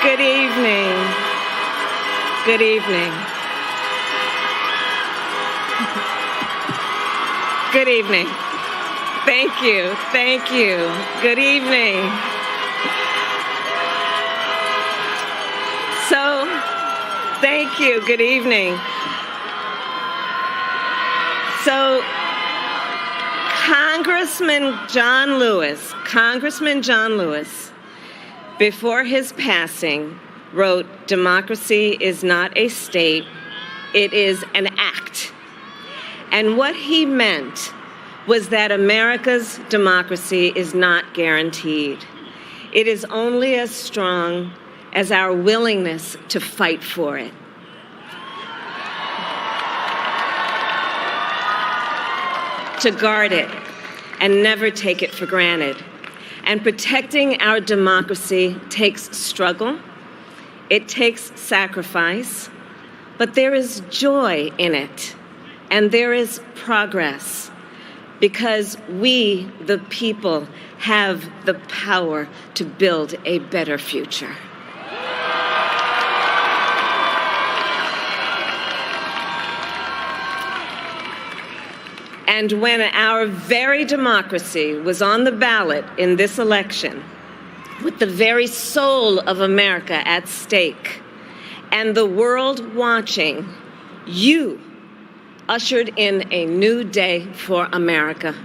Good evening. Good evening. Good evening. Thank you. Thank you. Good evening. So, thank you. Good evening. So, Congressman John Lewis, before his passing, wrote, "Democracy is not a state, it is an act." And what he meant was that America's democracy is not guaranteed. It is only as strong as our willingness to fight for it. To guard it and never take it for granted. And protecting our democracy takes struggle, it takes sacrifice, but there is joy in it, and there is progress, because we, the people, have the power to build a better future. And when our very democracy was on the ballot in this election, with the very soul of America at stake, and the world watching, you ushered in a new day for America.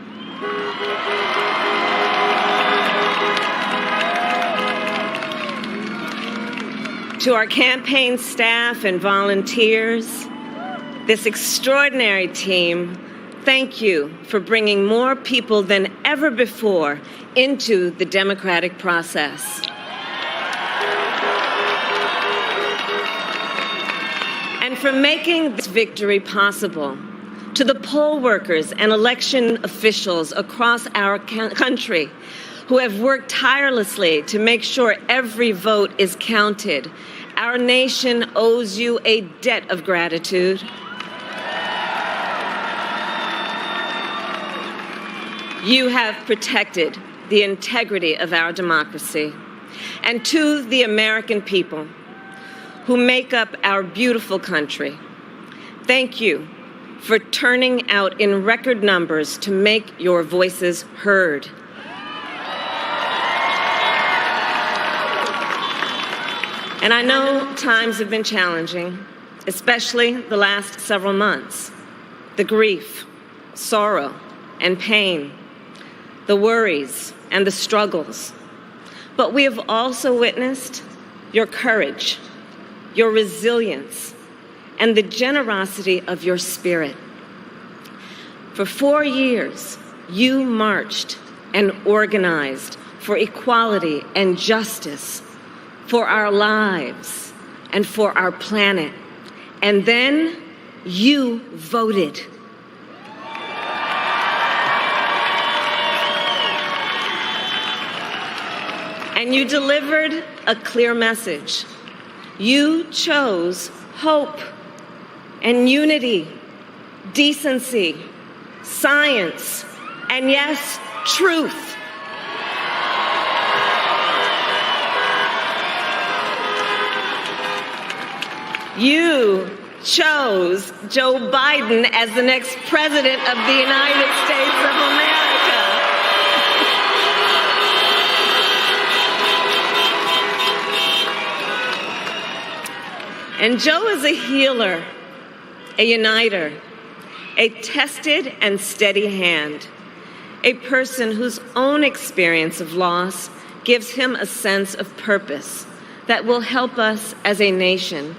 To our campaign staff and volunteers, this extraordinary team, thank you for bringing more people than ever before into the democratic process. And for making this victory possible. To the poll workers and election officials across our country who have worked tirelessly to make sure every vote is counted, our nation owes you a debt of gratitude. You have protected the integrity of our democracy. And to the American people who make up our beautiful country, thank you for turning out in record numbers to make your voices heard. And I know times have been challenging, especially the last several months. The grief, sorrow, and pain, the worries and the struggles. But we have also witnessed your courage, your resilience, and the generosity of your spirit. For 4 years, you marched and organized for equality and justice, for our lives and for our planet. And then you voted. And you delivered a clear message. You chose hope and unity, decency, science, and yes, truth. You chose Joe Biden as the next president of the United States of America. And Joe is a healer, a uniter, a tested and steady hand, a person whose own experience of loss gives him a sense of purpose that will help us as a nation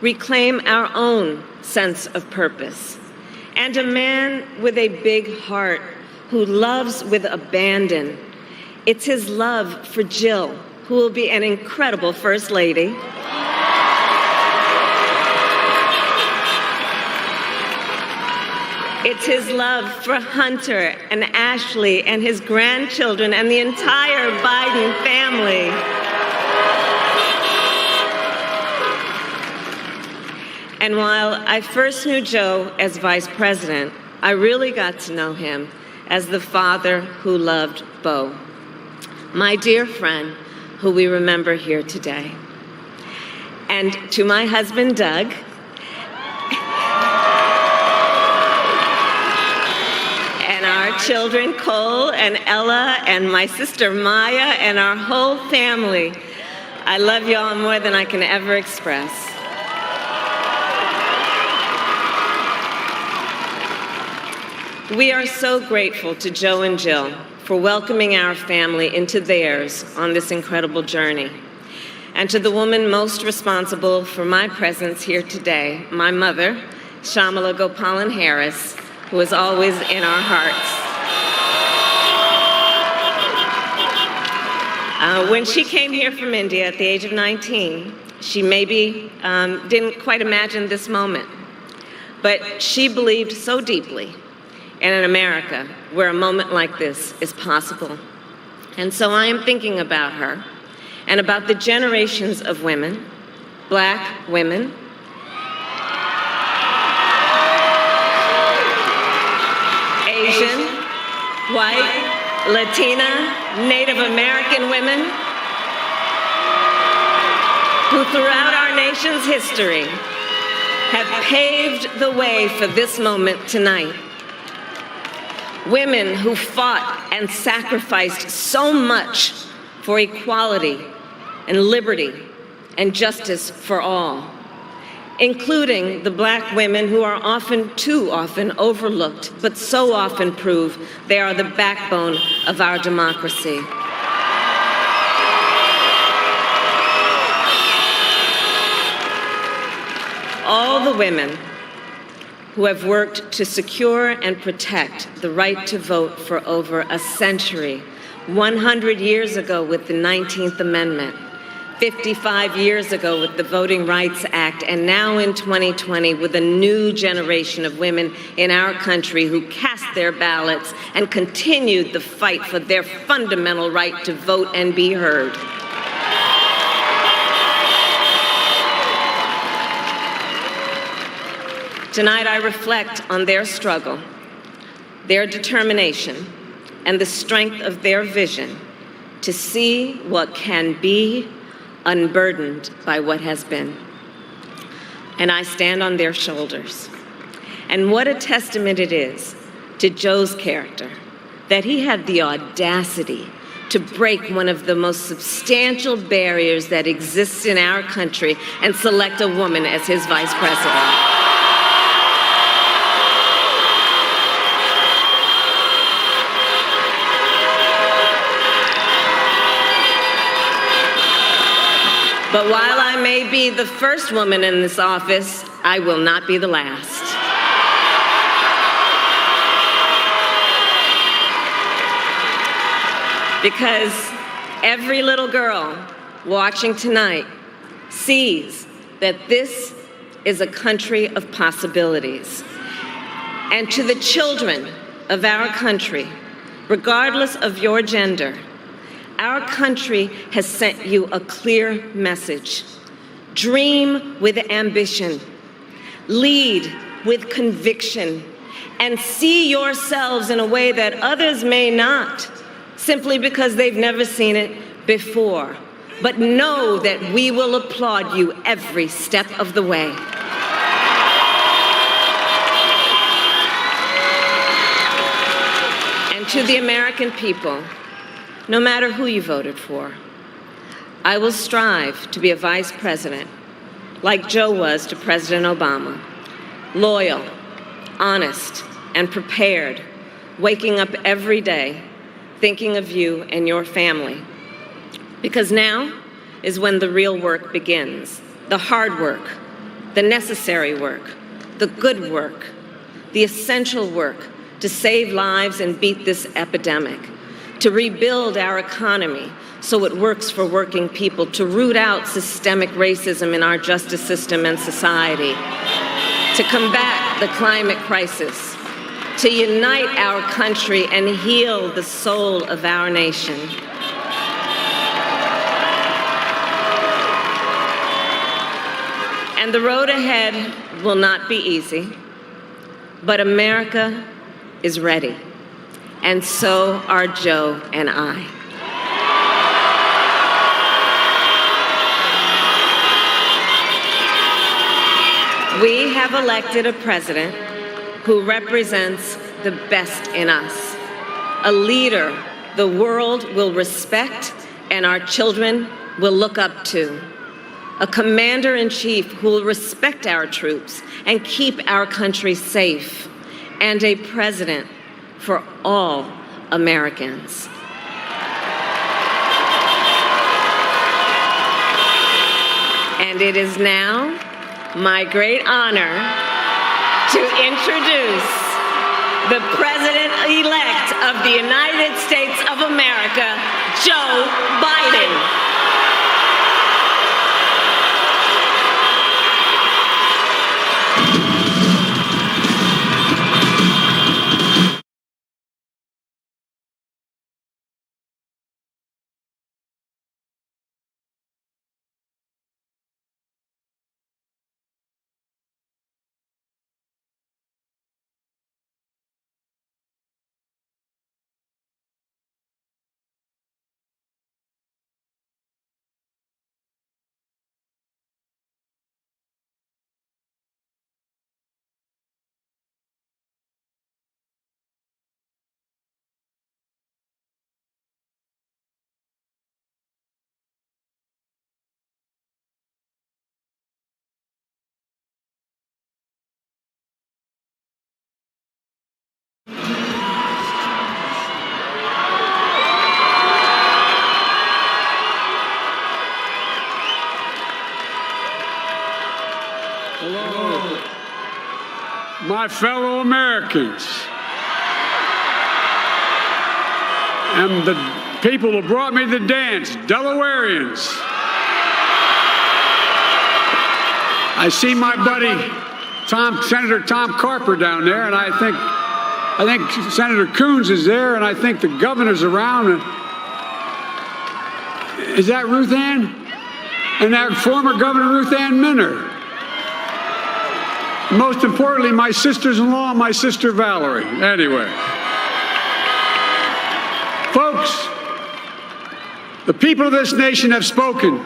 reclaim our own sense of purpose. And a man with a big heart who loves with abandon. It's his love for Jill, who will be an incredible First Lady. It's his love for Hunter and Ashley and his grandchildren and the entire Biden family. And while I first knew Joe as vice president, I really got to know him as the father who loved Bo, my dear friend who we remember here today. And to my husband, Doug, and our children, Cole and Ella, and my sister, Maya, and our whole family, I love y'all more than I can ever express. We are so grateful to Joe and Jill for welcoming our family into theirs on this incredible journey. And to the woman most responsible for my presence here today, my mother, Shamala Gopalan Harris, who is always in our hearts. When she came here from India at the age of 19, she maybe didn't quite imagine this moment, but she believed so deeply in an America where a moment like this is possible. And so I am thinking about her and about the generations of women, Black women, Asian, white, Latina, Native American women, who throughout our nation's history have paved the way for this moment tonight. Women who fought and sacrificed so much for equality and liberty and justice for all, including the Black women who are too often overlooked, but so often prove they are the backbone of our democracy. All the women who have worked to secure and protect the right to vote for over a century, 100 years ago with the 19th Amendment, 55 years ago with the Voting Rights Act, and now in 2020 with a new generation of women in our country who cast their ballots and continued the fight for their fundamental right to vote and be heard. Tonight I reflect on their struggle, their determination, and the strength of their vision to see what can be unburdened by what has been. And I stand on their shoulders. And what a testament it is to Joe's character that he had the audacity to break one of the most substantial barriers that exists in our country and select a woman as his vice president. But while I may be the first woman in this office, I will not be the last. Because every little girl watching tonight sees that this is a country of possibilities. And to the children of our country, regardless of your gender, our country has sent you a clear message. Dream with ambition, lead with conviction, and see yourselves in a way that others may not, simply because they've never seen it before. But know that we will applaud you every step of the way. And to the American people, no matter who you voted for, I will strive to be a vice president, like Joe was to President Obama, loyal, honest, and prepared, waking up every day thinking of you and your family. Because now is when the real work begins, the hard work, the necessary work, the good work, the essential work to save lives and beat this epidemic, to rebuild our economy so it works for working people, to root out systemic racism in our justice system and society, to combat the climate crisis, to unite our country and heal the soul of our nation. And the road ahead will not be easy, but America is ready. And so are Joe and I. have elected a president who represents the best in us, a leader the world will respect and our children will look up to, a commander-in-chief who will respect our troops and keep our country safe, and a president for all Americans. And it is now my great honor to introduce the President-elect of the United States of America, Joe Biden. Hello, my fellow Americans, and the people who brought me the dance, Delawareans. I see my buddy Senator Tom Carper down there, and I think Senator Coons is there, and I think the governor's around. Is that Ruth Ann? And that former Governor Ruth Ann Minner. Most importantly, my sisters-in-law and my sister Valerie. Anyway. Folks, the people of this nation have spoken.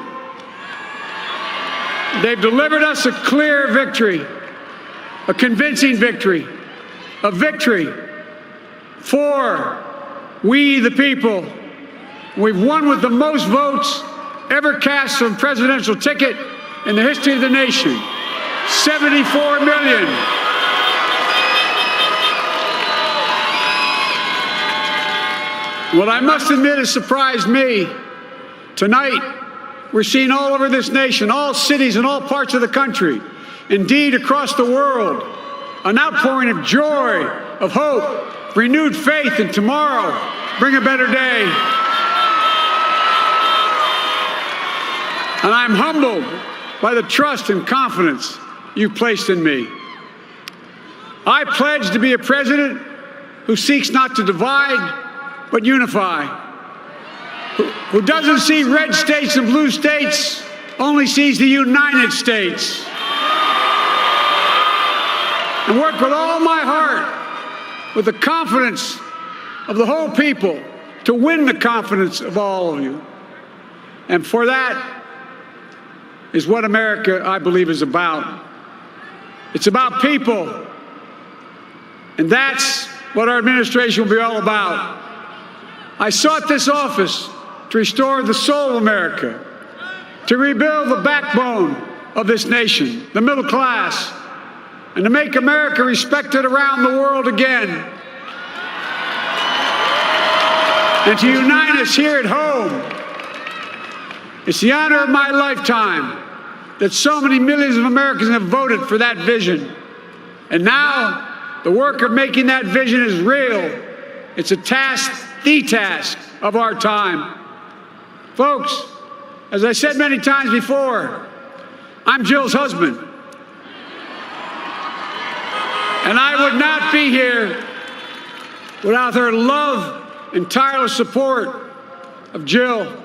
They've delivered us a clear victory, a convincing victory, a victory for we the people. We've won with the most votes ever cast on a presidential ticket in the history of the nation. 74 million. What I must admit has surprised me. Tonight, we're seeing all over this nation, all cities and all parts of the country, indeed across the world, an outpouring of joy, of hope, renewed faith in tomorrow, bring a better day. And I'm humbled by the trust and confidence you've placed in me. I pledge to be a president who seeks not to divide, but unify, who doesn't see red states and blue states, only sees the United States, and work with all my heart, with the confidence of the whole people, to win the confidence of all of you. And for that is what America, I believe, is about. It's about people. And that's what our administration will be all about. I sought this office to restore the soul of America, to rebuild the backbone of this nation, the middle class, and to make America respected around the world again, and to unite us here at home. It's the honor of my lifetime that so many millions of Americans have voted for that vision. And now, the work of making that vision is real. It's a task, the task of our time. Folks, as I said many times before, I'm Jill's husband. And I would not be here without her love and tireless support of Jill,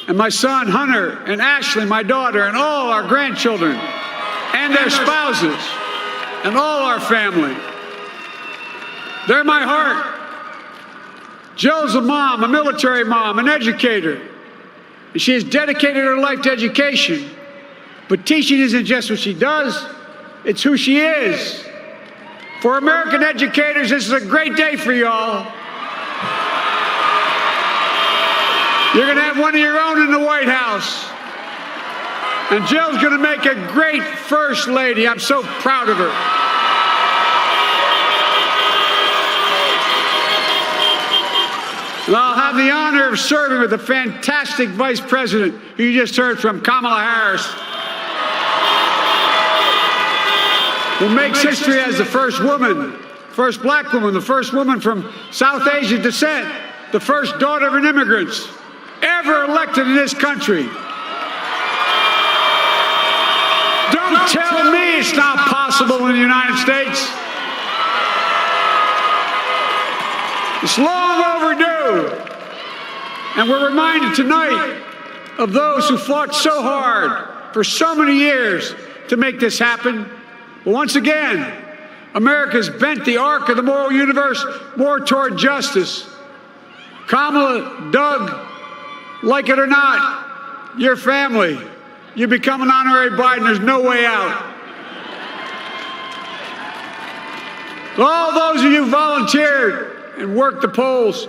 and my son Hunter, and Ashley, my daughter, and all our grandchildren, and their spouses, and all our family. They're my heart. Jill's a mom, a military mom, an educator. And she has dedicated her life to education. But teaching isn't just what she does, It's who she is. For American educators, this is a great day for y'all. You're going to have one of your own in the White House. And Jill's going to make a great First Lady. I'm so proud of her. And I'll have the honor of serving with the fantastic Vice President who you just heard from, Kamala Harris, who makes history as the first woman, first black woman, the first woman from South Asian descent, the first daughter of an immigrant ever elected in this country. Don't tell me it's not possible in the United States. It's long overdue. And we're reminded tonight of those who fought so hard for so many years to make this happen. But once again, America's bent the arc of the moral universe more toward justice. Kamala, Doug, like it or not, your family, you become an honorary Biden, there's no way out. All those of you who volunteered and worked the polls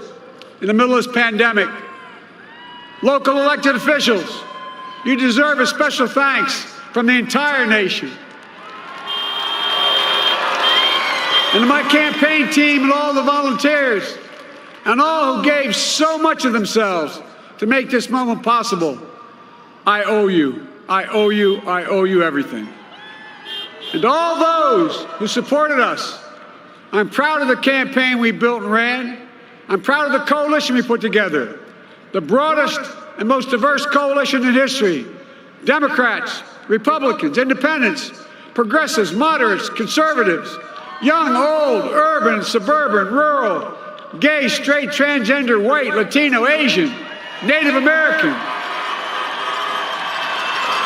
in the middle of this pandemic, local elected officials, you deserve a special thanks from the entire nation. And to my campaign team and all the volunteers and all who gave so much of themselves to make this moment possible, I owe you. I owe you. I owe you everything. And to all those who supported us, I'm proud of the campaign we built and ran. I'm proud of the coalition we put together, the broadest and most diverse coalition in history. Democrats, Republicans, independents, progressives, moderates, conservatives, young, old, urban, suburban, rural, gay, straight, transgender, white, Latino, Asian, Native American.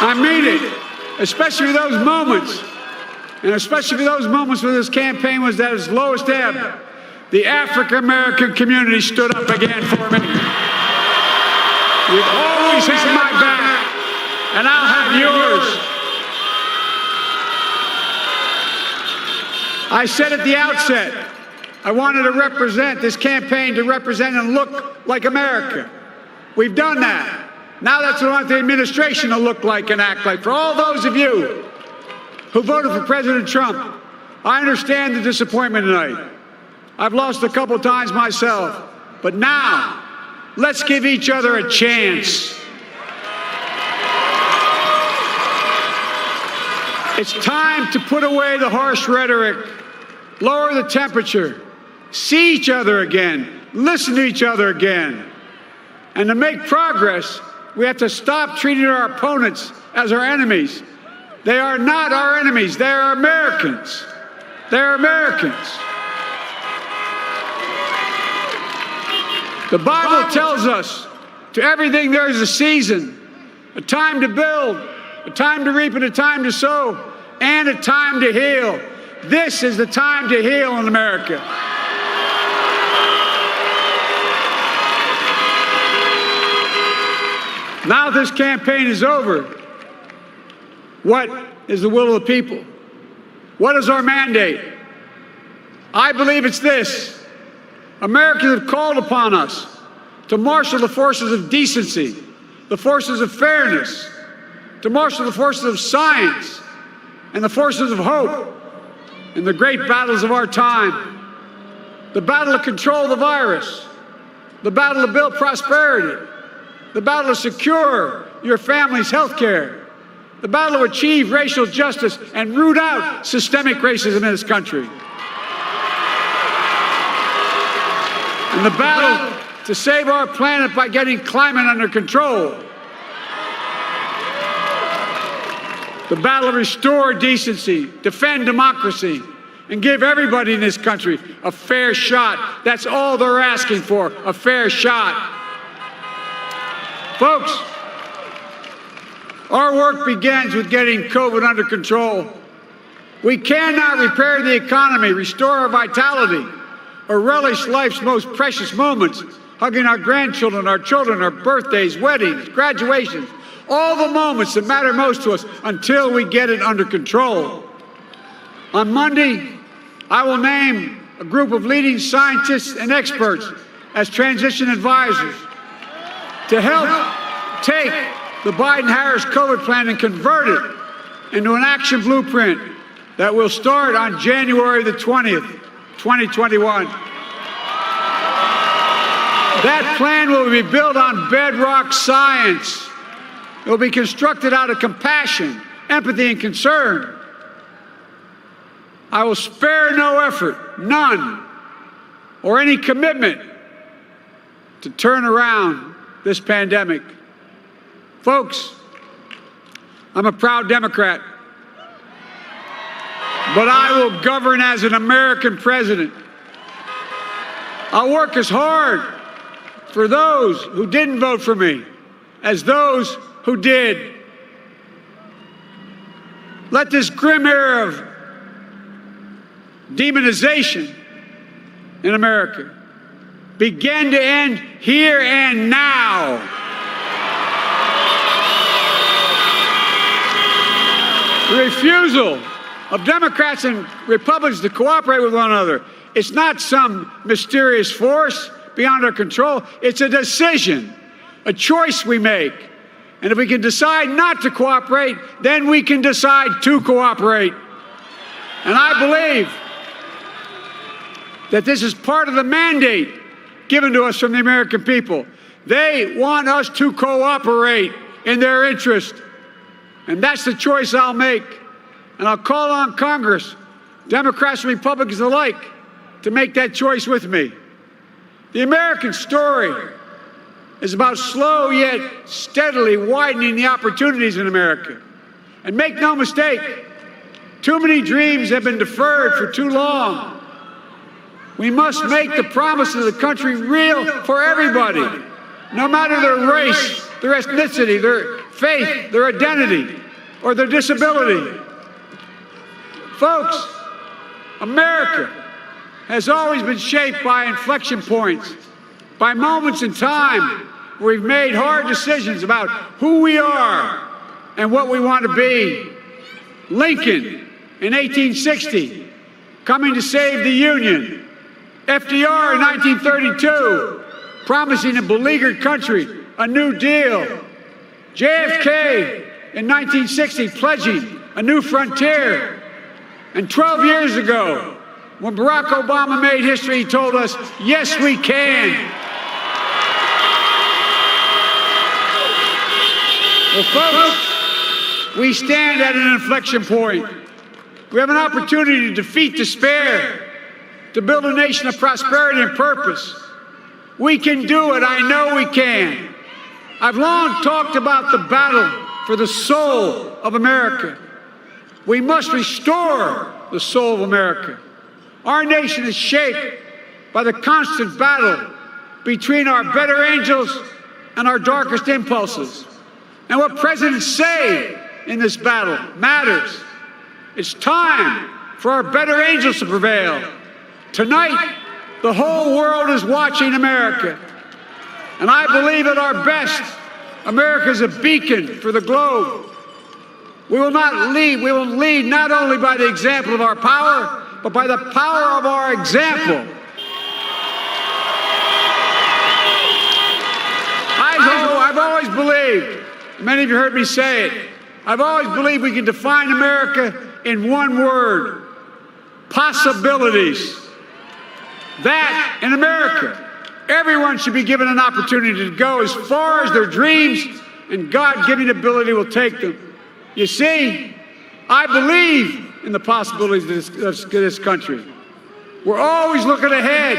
I mean it, especially for those moments, and especially for those moments when this campaign was at its lowest ebb. The African American community stood up again for me. You've always had my back, and I'll have yours. I said at the outset, I wanted to represent this campaign to represent and look like America. We've done that. Now that's what I want the administration to look like and act like. For all those of you who voted for President Trump, I understand the disappointment tonight. I've lost a couple times myself, but now let's give each other a chance. It's time to put away the harsh rhetoric, lower the temperature, see each other again, listen to each other again. And to make progress, we have to stop treating our opponents as our enemies. They are not our enemies. They are Americans. They're Americans. The Bible tells us to everything there is a season, a time to build, a time to reap and a time to sow, and a time to heal. This is the time to heal in America. Now this campaign is over. What is the will of the people? What is our mandate? I believe it's this. Americans have called upon us to marshal the forces of decency, the forces of fairness, to marshal the forces of science and the forces of hope in the great battles of our time. The battle to control the virus, the battle to build prosperity, the battle to secure your family's health care, the battle to achieve racial justice and root out systemic racism in this country, and the battle to save our planet by getting climate under control, the battle to restore decency, defend democracy, and give everybody in this country a fair shot. That's all they're asking for, a fair shot. Folks, our work begins with getting COVID under control. We cannot repair the economy, restore our vitality, or relish life's most precious moments, hugging our grandchildren, our children, our birthdays, weddings, graduations, all the moments that matter most to us until we get it under control. On Monday, I will name a group of leading scientists and experts as transition advisors to help take the Biden-Harris COVID plan and convert it into an action blueprint that will start on January the 20th, 2021. That plan will be built on bedrock science. It will be constructed out of compassion, empathy, and concern. I will spare no effort, none, or any commitment to turn around this pandemic. Folks, I'm a proud Democrat, but I will govern as an American president. I'll work as hard for those who didn't vote for me as those who did. Let this grim era of demonization in America begin to end here and now. The refusal of Democrats and Republicans to cooperate with one another, it's not some mysterious force beyond our control. It's a decision, a choice we make. And if we can decide not to cooperate, then we can decide to cooperate. And I believe that this is part of the mandate given to us from the American people. They want us to cooperate in their interest. And that's the choice I'll make. And I'll call on Congress, Democrats and Republicans alike, to make that choice with me. The American story is about slow yet steadily widening the opportunities in America. And make no mistake, too many dreams have been deferred for too long. We must make the promise of the country real for everybody, no matter their race, their ethnicity, their faith, their identity, or their disability. Folks, America has always been shaped by inflection points, by moments in time where we've made hard decisions about who we are and what we want to be. Lincoln in 1860, coming to save the Union. FDR in 1932, promising a beleaguered country a new deal. JFK in 1960, pledging a new frontier. And 12 years ago, when Barack Obama made history, he told us, yes, we can. Well, folks, we stand at an inflection point. We have an opportunity to defeat despair, to build a nation of prosperity and purpose. We can do it. I know we can. I've long talked about the battle for the soul of America. We must restore the soul of America. Our nation is shaped by the constant battle between our better angels and our darkest impulses. And what presidents say in this battle matters. It's time for our better angels to prevail. Tonight, the whole world is watching America. And I believe at our best, America is a beacon for the globe. We will lead not only by the example of our power, but by the power of our example. I've always believed, many of you heard me say it, I've always believed we can define America in one word: possibilities. That in America, everyone should be given an opportunity to go as far as their dreams and God-given ability will take them. You see, I believe in the possibilities of this country. We're always looking ahead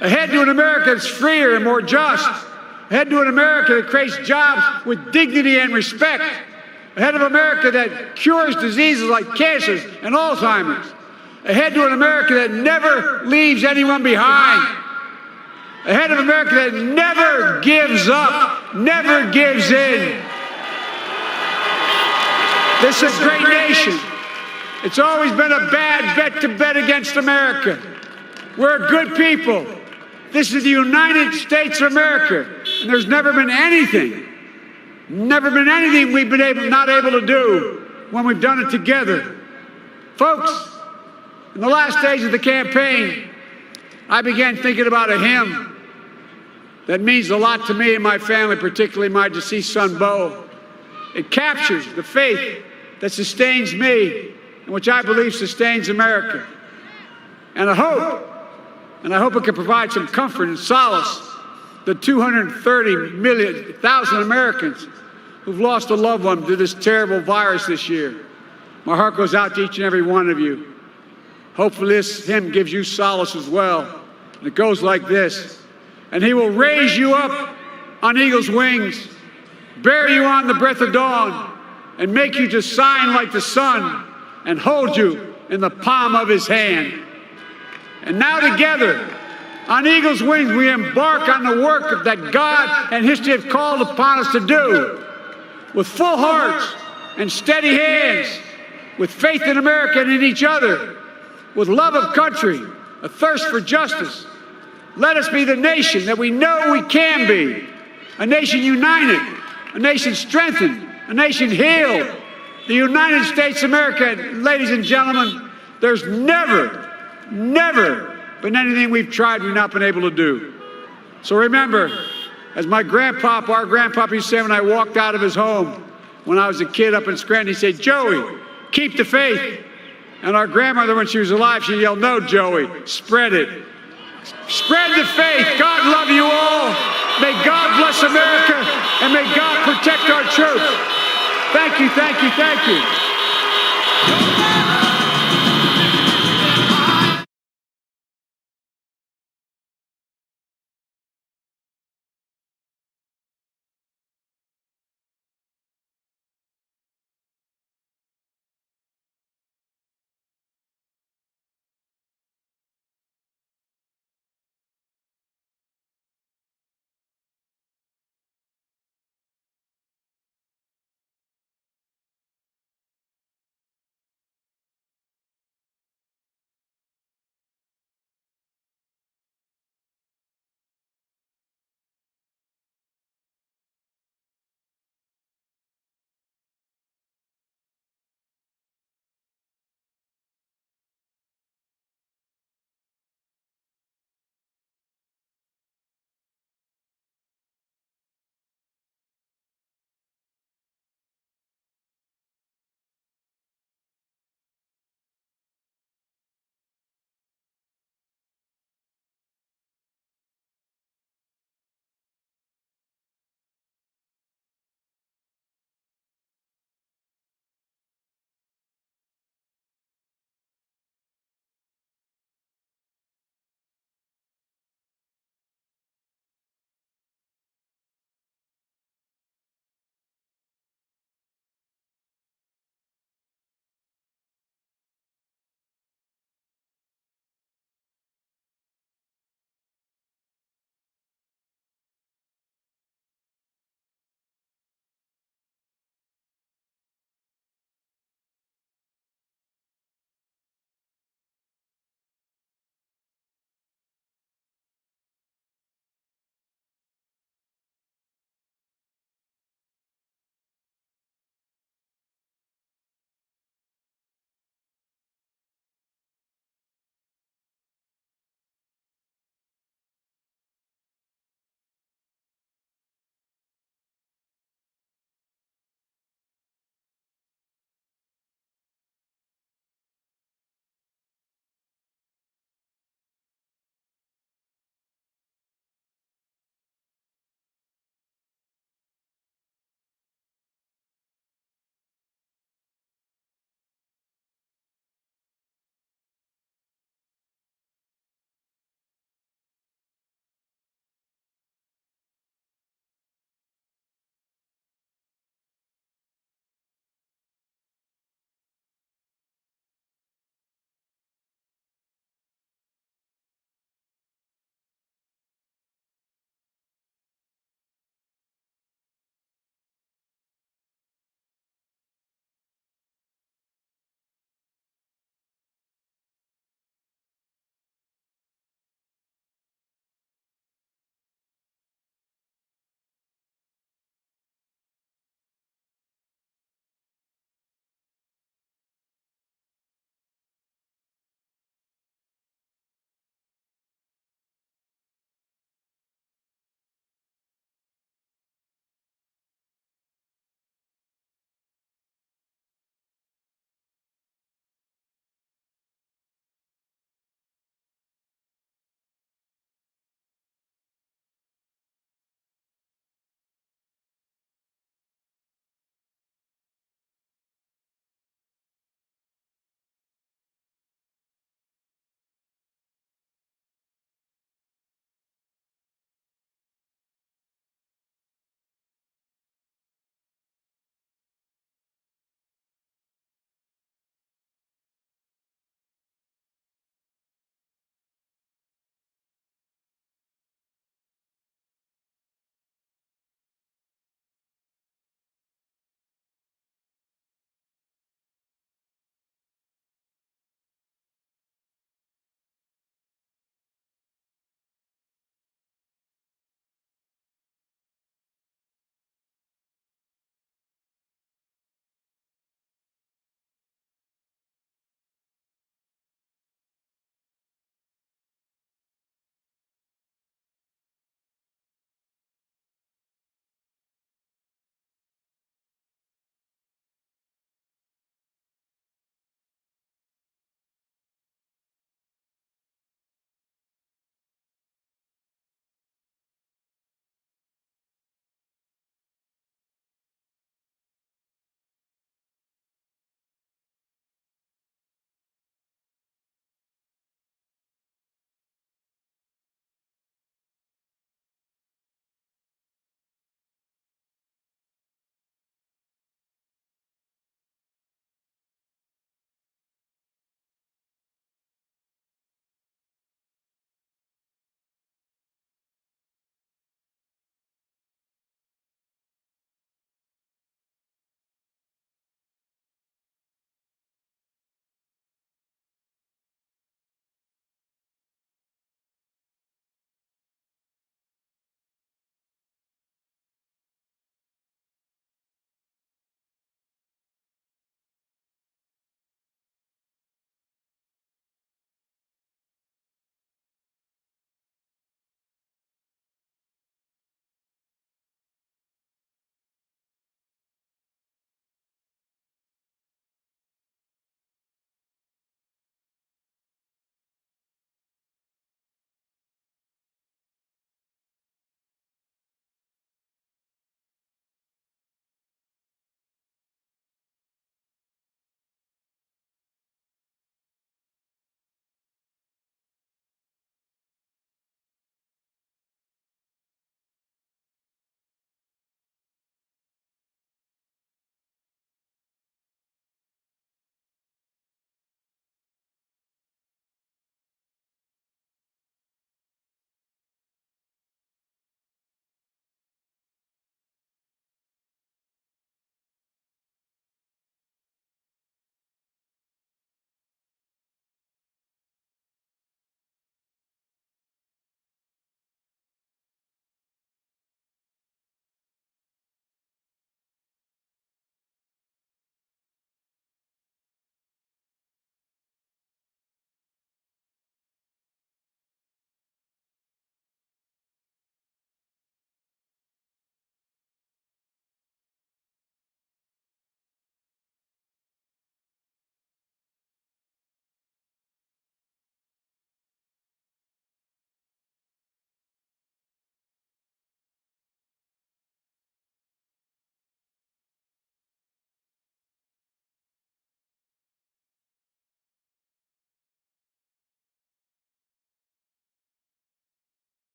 to an America that's freer and more just, ahead to an America that creates jobs with dignity and respect, ahead of America that cures diseases like cancer and Alzheimer's, ahead to an America that never leaves anyone behind, ahead of America that never gives up, never gives in. This is a great nation. It's always been a bad bet to bet against America. We're a good people. This is the United States of America, and there's never been anything we've been not able to do when we've done it together. Folks, in the last days of the campaign, I began thinking about a hymn that means a lot to me and my family, particularly my deceased son, Bo. It captures the faith that sustains me and which I believe sustains America. And I hope it can provide some comfort and solace to 230,000 Americans who've lost a loved one to this terrible virus this year. My heart goes out to each and every one of you. Hopefully this hymn gives you solace as well. And it goes like this. And he will raise you up on eagle's wings, bear you on the breath of dawn, and make you to shine like the sun, and hold you in the palm of his hand. And now together, on eagle's wings, we embark on the work that God and history have called upon us to do, with full hearts and steady hands, with faith in America and in each other, with love of country, a thirst for justice. Let us be the nation that we know we can be, a nation united, a nation strengthened, a nation healed. The United States of America, ladies and gentlemen, there's never been anything we've tried we've not been able to do. So remember, as our grandpapa used to say when I walked out of his home when I was a kid up in Scranton, he said, "Joey, keep the faith." And our grandmother, when she was alive, she yelled, "No, Joey, spread it. Spread the faith. God love you all. May God bless America, and may God protect our troops." Thank you, thank you, thank you.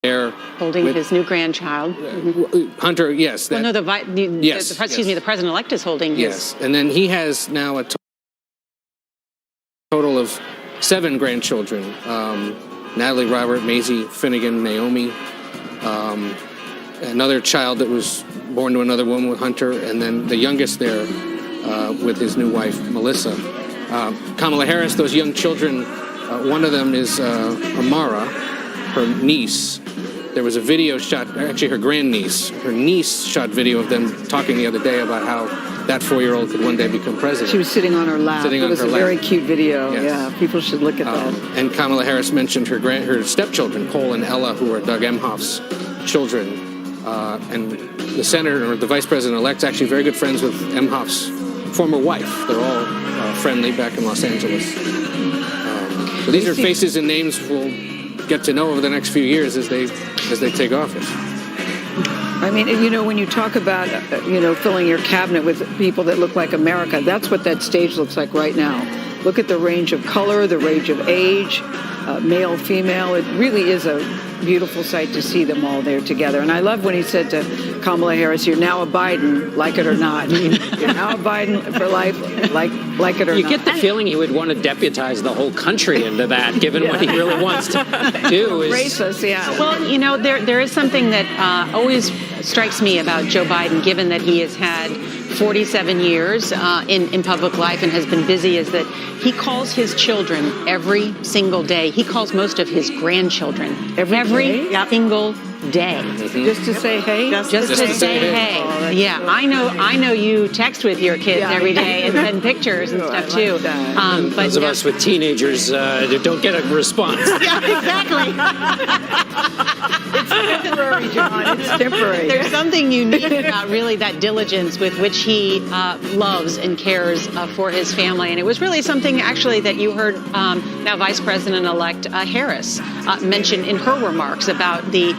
there. Holding his new grandchild. Hunter, yes. Well, no, the president-elect is holding his. Yes, and then he has now a total of 7 grandchildren. Natalie, Robert, Maisie, Finnegan, Naomi, another child that was born to another woman with Hunter, and then the youngest there with his new wife, Melissa. Kamala Harris, those young children, one of them is Amara, her niece. There was a video shot, actually her grandniece. Her niece shot video of them talking the other day about how that 4-year-old could one day become president. She was sitting on her lap. It was a very cute video. Yes. Yeah, people should look at that. And Kamala Harris mentioned her stepchildren, Cole and Ella, who are Doug Emhoff's children. And the senator, or the vice president-elect, is actually very good friends with Emhoff's former wife. They're all friendly back in Los Angeles. So these are faces and names we'll get to know over the next few years as they take office. I mean, when you talk about, filling your cabinet with people that look like America, that's what that stage looks like right now. Look at the range of color, the range of age, male, female. It really is a beautiful sight to see them all there together. And I love when he said to Kamala Harris, "You're now a Biden, like it or not." You're now a Biden for life, like it or not. You get the feeling he would want to deputize the whole country into that, given what he really wants to do. Racist, yeah. Well, there is something that always strikes me about Joe Biden, given that he has had 47 years in public life and has been busy, is that he calls his children every single day. He calls most of his grandchildren every single day. Just to say hey? Just to say hey. Yeah, I know you text with your kids every day and send pictures and stuff too. But those of us with teenagers don't get a response. Yeah, exactly. It's temporary, John. It's temporary. There's something unique about really that diligence with which he loves and cares for his family. And it was really something actually that you heard now Vice President-elect Harris mention in her remarks about the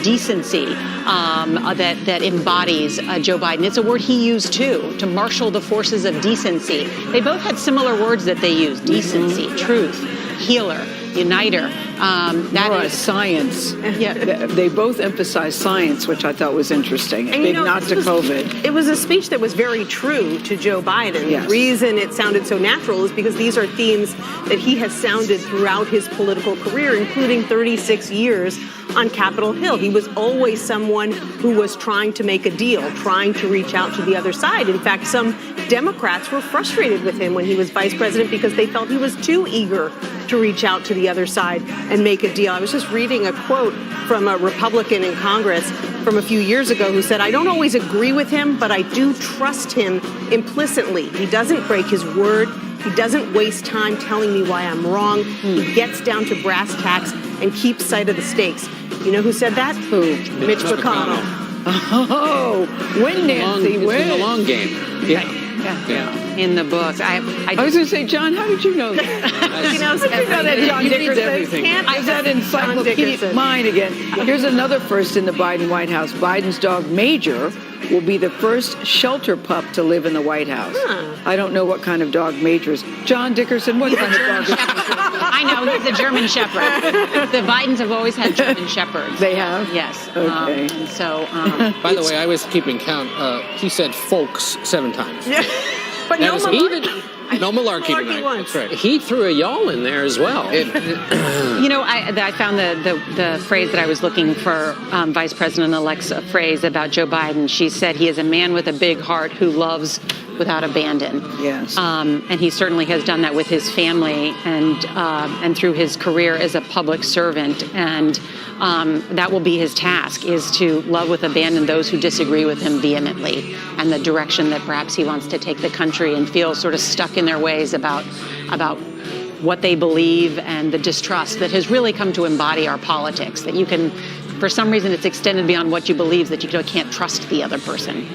decency that embodies Joe Biden. It's a word he used too, to marshal the forces of decency. They both had similar words that they used: decency, truth, healer, uniter. That is science. Yeah. They both emphasize science, which I thought was interesting. Big nod to COVID. It was a speech that was very true to Joe Biden. Yes. The reason it sounded so natural is because these are themes that he has sounded throughout his political career, including 36 years on Capitol Hill. He was always someone who was trying to make a deal, trying to reach out to the other side. In fact, some Democrats were frustrated with him when he was vice president because they felt he was too eager to reach out to the other side and make a deal. I was just reading a quote from a Republican in Congress from a few years ago who said, "I don't always agree with him, but I do trust him implicitly. He doesn't break his word. He doesn't waste time telling me why I'm wrong. He gets down to brass tacks and keeps sight of the stakes." You know who said that? Who? Mitch McConnell. Oh, win, Nancy, win. It's been a long game. Yeah. In the books. I was going to say, John, how did you know that? He knows everything. that John Dickerson. everything. Is that encyclopedic mind again? Here's another first in the Biden White House. Biden's dog, Major, will be the first shelter pup to live in the White House. I don't know what kind of dog Major is. John Dickerson, what kind of dog is I know, he's a German Shepherd. The Bidens have always had German Shepherds. They have? Yes. Okay. And so, By the way, I was keeping count. He said folks 7 times. But no malarkey. No malarkey Malarkey tonight. once. That's right. He threw a y'all in there as well. I found the phrase that I was looking for, Vice President-elect's phrase about Joe Biden. She said he is a man with a big heart who loves without abandon. Yes. And he certainly has done that with his family and through his career as a public servant. And that will be his task, is to love with abandon those who disagree with him vehemently, and the direction that perhaps he wants to take the country, and feel sort of stuck in their ways about what they believe, and the distrust that has really come to embody our politics, that you can, for some reason, it's extended beyond what you believe, that you can't trust the other person.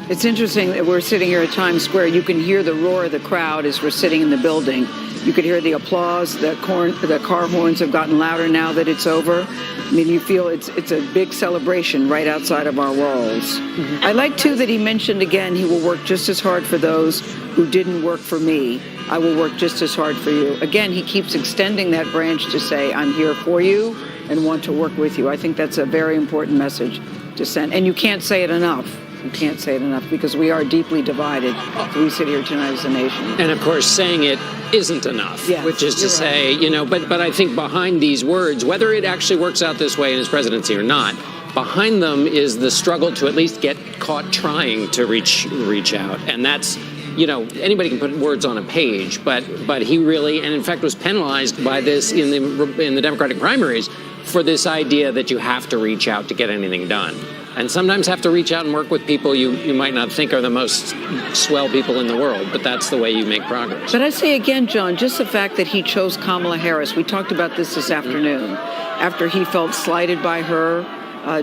It's interesting that we're sitting here at Times Square. You can hear the roar of the crowd as we're sitting in the building. You could hear the applause. The car horns have gotten louder now that it's over. I mean, you feel it's a big celebration right outside of our walls. Mm-hmm. I like, too, that he mentioned again he will work just as hard for those who didn't work for me. I will work just as hard for you. Again, he keeps extending that branch to say, I'm here for you, and want to work with you. I think that's a very important message to send. And you can't say it enough. You can't say it enough because we are deeply divided as we sit here tonight as a nation. And of course, saying it isn't enough, Yes, which is to you're say, but I think behind these words, whether it actually works out this way in his presidency or not, behind them is the struggle to at least get caught trying to reach out. And that's, anybody can put words on a page, but he really, and in fact was penalized by this in the Democratic primaries for this idea that you have to reach out to get anything done. And sometimes have to reach out and work with people you might not think are the most swell people in the world, but that's the way you make progress. But I say again, John, just the fact that he chose Kamala Harris, we talked about this afternoon, after he felt slighted by her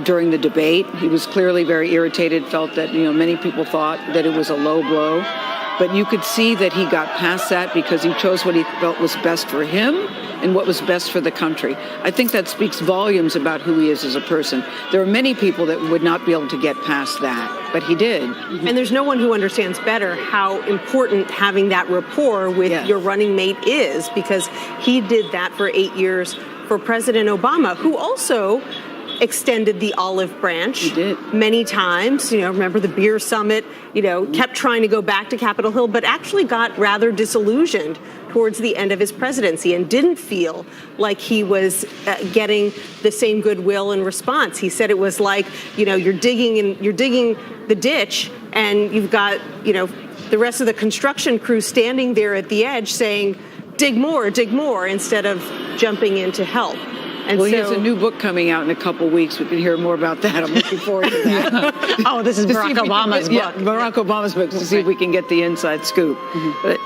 during the debate. He was clearly very irritated, felt that, many people thought that it was a low blow. But you could see that he got past that because he chose what he felt was best for him and what was best for the country. I think that speaks volumes about who he is as a person. There are many people that would not be able to get past that, but he did. And there's no one who understands better how important having that rapport with your running mate is, because he did that for 8 years for President Obama, who also extended the olive branch many times. Remember the beer summit, kept trying to go back to Capitol Hill, but actually got rather disillusioned towards the end of his presidency and didn't feel like he was getting the same goodwill in response. He said it was like, you're digging the ditch and you've got, the rest of the construction crew standing there at the edge saying, dig more, instead of jumping in to help. And he has a new book coming out in a couple weeks. We can hear more about that. I'm looking forward to that. Oh, this is Barack Obama's book. Yeah, Barack Obama's book, to see if we can get the inside scoop. But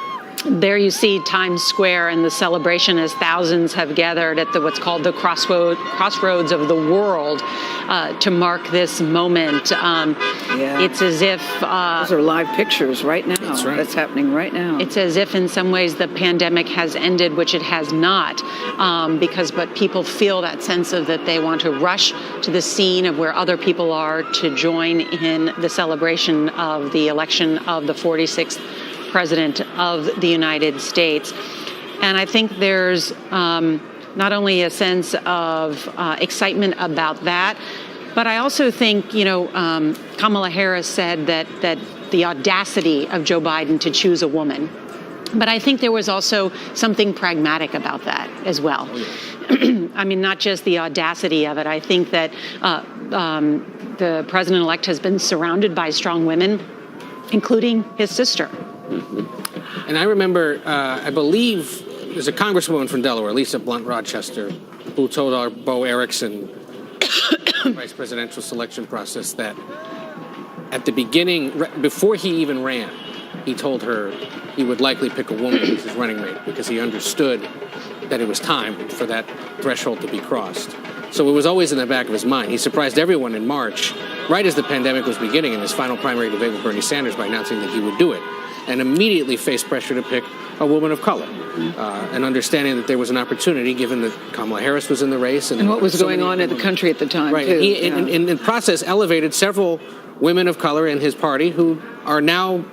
there you see Times Square and the celebration as thousands have gathered at what's called the crossroads of the world to mark this moment. It's as if... those are live pictures right now. That's right. That's happening right now. It's as if in some ways the pandemic has ended, which it has not, but people feel that sense of that they want to rush to the scene of where other people are to join in the celebration of the election of the 46th President of the United States. And I think there's not only a sense of excitement about that, but I also think, Kamala Harris said that the audacity of Joe Biden to choose a woman. But I think there was also something pragmatic about that as well. I mean, not just the audacity of it. I think that the president-elect has been surrounded by strong women, including his sister. And I remember, I believe there's a congresswoman from Delaware, Lisa Blunt Rochester, who told our Bo Erickson vice presidential selection process that at the beginning, before he even ran, he told her he would likely pick a woman as his running mate because he understood that it was time for that threshold to be crossed. So it was always in the back of his mind. He surprised everyone in March, right as the pandemic was beginning, in his final primary debate with Bernie Sanders by announcing that he would do it, and immediately faced pressure to pick a woman of color, and understanding that there was an opportunity, given that Kamala Harris was in the race. And what was going on in the country at the time, right. too. He, in the process, elevated several women of color in his party who are now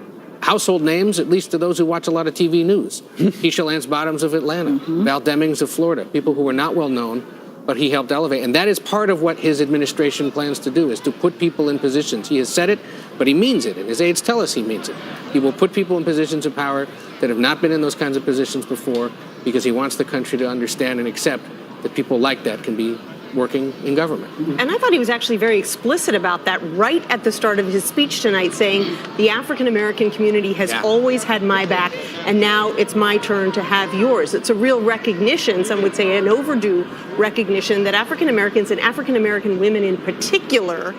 household names, at least to those who watch a lot of TV news. Keisha Lance Bottoms of Atlanta, Val Demings of Florida, people who were not well known, but he helped elevate. And that is part of what his administration plans to do, is to put people in positions. He has said it, but he means it, and his aides tell us he means it. He will put people in positions of power that have not been in those kinds of positions before, because he wants the country to understand and accept that people like that can be working in government. And I thought he was actually very explicit about that right at the start of his speech tonight, saying the African-American community has always had my back, and now it's my turn to have yours. It's a real recognition, some would say an overdue recognition, that African-Americans and African-American women in particular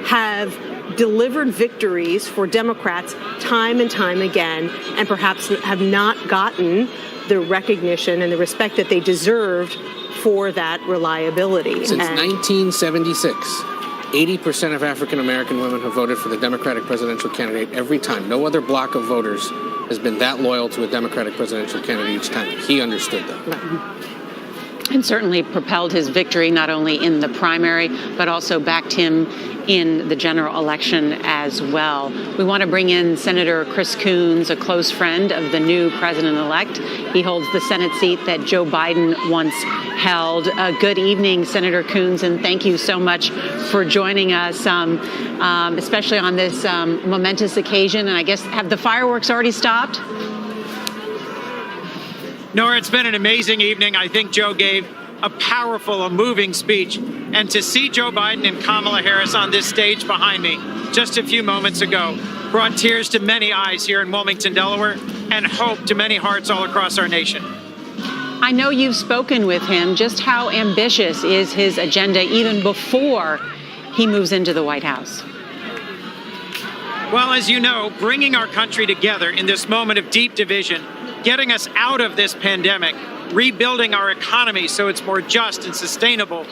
have delivered victories for Democrats time and time again, and perhaps have not gotten the recognition and the respect that they deserved for that reliability. Since 1976, 80% of African-American women have voted for the Democratic presidential candidate every time. No other block of voters has been that loyal to a Democratic presidential candidate each time. He understood that. and certainly propelled his victory not only in the primary, but also backed him in the general election as well. We want to bring in Senator Chris Coons, a close friend of the new president-elect. He holds the Senate seat that Joe Biden once held. Good evening, Senator Coons, and thank you so much for joining us, especially on this momentous occasion. And I guess, have the fireworks already stopped? Nora, it's been an amazing evening. I think Joe gave a powerful, a moving speech. And to see Joe Biden and Kamala Harris on this stage behind me just a few moments ago brought tears to many eyes here in Wilmington, Delaware, and hope to many hearts all across our nation. I know you've spoken with him. Just how ambitious is his agenda even before he moves into the White House? Well, as you know, bringing our country together in this moment of deep division, getting us out of this pandemic, rebuilding our economy so it's more just and sustainable,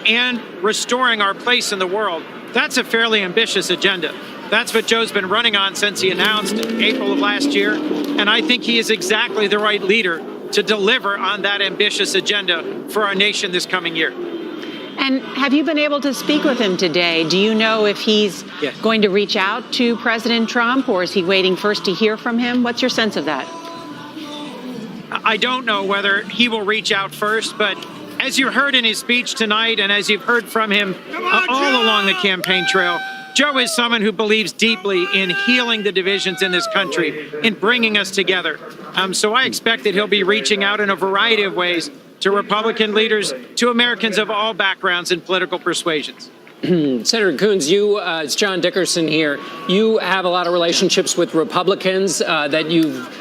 and restoring our place in the world, that's a fairly ambitious agenda. That's what Joe's been running on since he announced in April of last year, and I think he is exactly the right leader to deliver on that ambitious agenda for our nation this coming year. And have you been able to speak with him today? Do you know if he's going to reach out to President Trump, or is he waiting first to hear from him? What's your sense of that? I don't know whether he will reach out first, but as you heard in his speech tonight and as you've heard from him all along the campaign trail, Joe is someone who believes deeply in healing the divisions in this country, in bringing us together. So I expect that he'll be reaching out in a variety of ways to Republican leaders, to Americans of all backgrounds and political persuasions. Senator Coons, it's John Dickerson here. You have a lot of relationships with Republicans that you've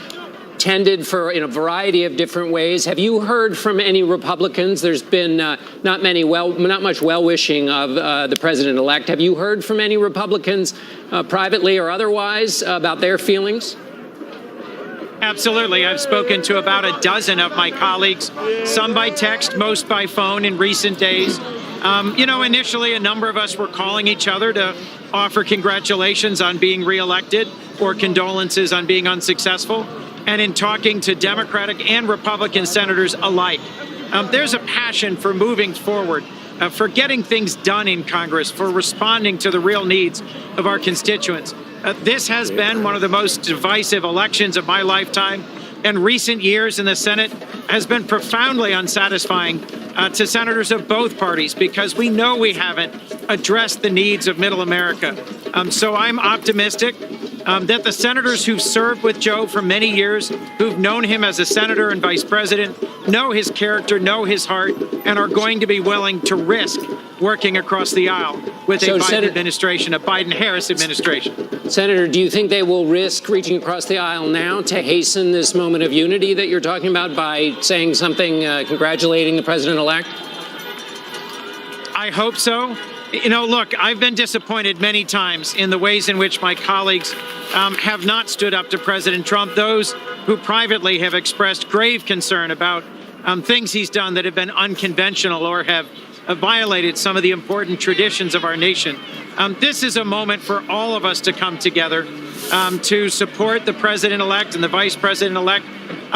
tended for in a variety of different ways. Have you heard from any Republicans? There's been not much well-wishing of the president-elect. Have you heard from any Republicans privately or otherwise about their feelings? Absolutely. I've spoken to about a dozen of my colleagues, some by text, most by phone in recent days. Initially, a number of us were calling each other to offer congratulations on being reelected or condolences on being unsuccessful. And in talking to Democratic and Republican senators alike, there's a passion for moving forward, for getting things done in Congress, for responding to the real needs of our constituents. This has been one of the most divisive elections of my lifetime, and recent years in the Senate has been profoundly unsatisfying to senators of both parties because we know we haven't addressed the needs of middle America. So I'm optimistic that the senators who've served with Joe for many years, who've known him as a senator and vice president, know his character, know his heart, and are going to be willing to risk working across the aisle with a Biden administration, a Biden-Harris administration. Senator, do you think they will risk reaching across the aisle now to hasten this moment of unity that you're talking about by saying something congratulating the president-elect? I hope so. Look, I've been disappointed many times in the ways in which my colleagues have not stood up to President Trump, those who privately have expressed grave concern about things he's done that have been unconventional or have violated some of the important traditions of our nation. This is a moment for all of us to come together to support the president-elect and the vice president-elect,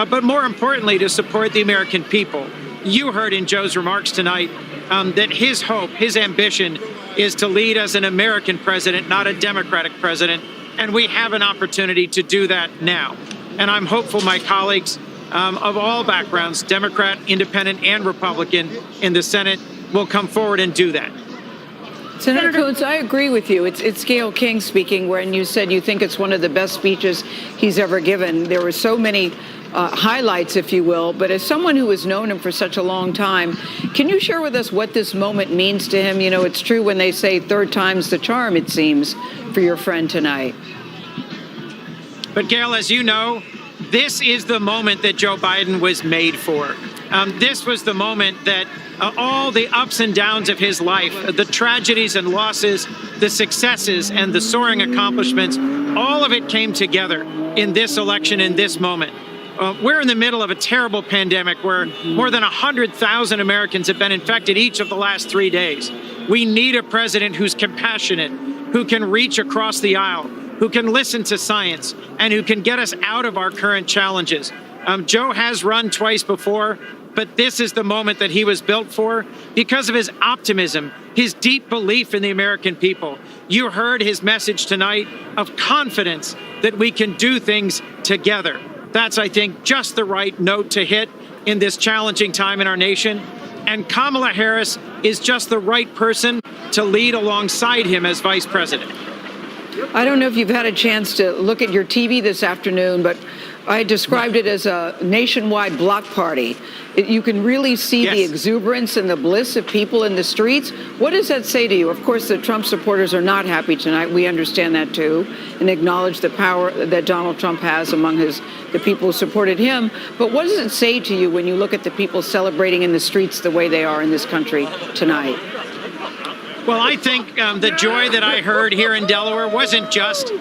but more importantly, to support the American people. You heard in Joe's remarks tonight that his hope, his ambition is to lead as an American president, not a Democratic president. And we have an opportunity to do that now. And I'm hopeful my colleagues of all backgrounds, Democrat, Independent, and Republican in the Senate will come forward and do that. Senator Coons, I agree with you. It's Gayle King speaking when you said you think it's one of the best speeches he's ever given. There were so many highlights, if you will, but as someone who has known him for such a long time, can you share with us what this moment means to him? It's true when they say third time's the charm, it seems, for your friend tonight. But Gayle, as you know, this is the moment that Joe Biden was made for. This was the moment that all the ups and downs of his life, the tragedies and losses, the successes and the soaring accomplishments, all of it came together in this election, in this moment. We're in the middle of a terrible pandemic where more than 100,000 Americans have been infected each of the last 3 days. We need a president who's compassionate, who can reach across the aisle, who can listen to science, and who can get us out of our current challenges. Joe has run twice before. but this is the moment that he was built for because of his optimism, his deep belief in the American people. You heard his message tonight of confidence that we can do things together. That's, I think, just the right note to hit in this challenging time in our nation. And Kamala Harris is just the right person to lead alongside him as vice president. I don't know if you've had a chance to look at your TV this afternoon, but I described it as a nationwide block party. You can really see the exuberance and the bliss of people in the streets. What does that say to you? Of course, the Trump supporters are not happy tonight. We understand that, too, and acknowledge the power that Donald Trump has among the people who supported him. But what does it say to you when you look at the people celebrating in the streets the way they are in this country tonight? Well, I think the joy that I heard here in Delaware wasn't just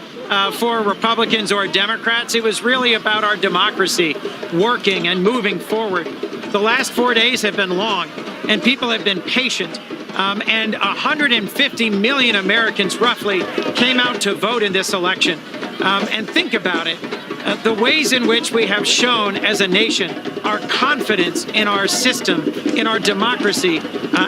for Republicans or Democrats. It was really about our democracy working and moving forward. The last 4 days have been long, and people have been patient. And 150 million Americans, roughly, came out to vote in this election. And think about it. The ways in which we have shown as a nation our confidence in our system, in our democracy,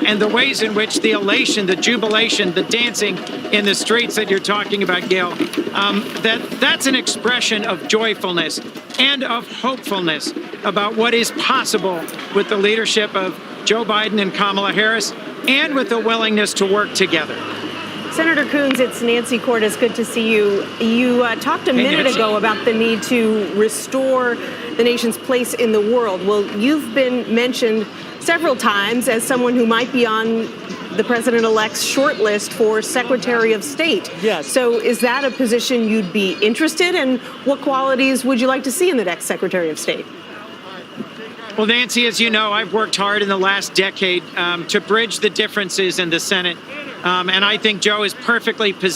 and the ways in which the elation, the jubilation, the dancing in the streets that you're talking about, Gail, that's an expression of joyfulness and of hopefulness about what is possible with the leadership of Joe Biden and Kamala Harris, and with the willingness to work together. Senator Coons, it's Nancy Cordes. Good to see you. You talked a minute ago about the need to restore the nation's place in the world. Well, you've been mentioned several times as someone who might be on the president-elect's shortlist for Secretary of State. Yes. So is that a position you'd be interested in? What qualities would you like to see in the next Secretary of State? Well, Nancy, as you know, I've worked hard in the last decade to bridge the differences in the Senate. And I think Joe is perfectly positioned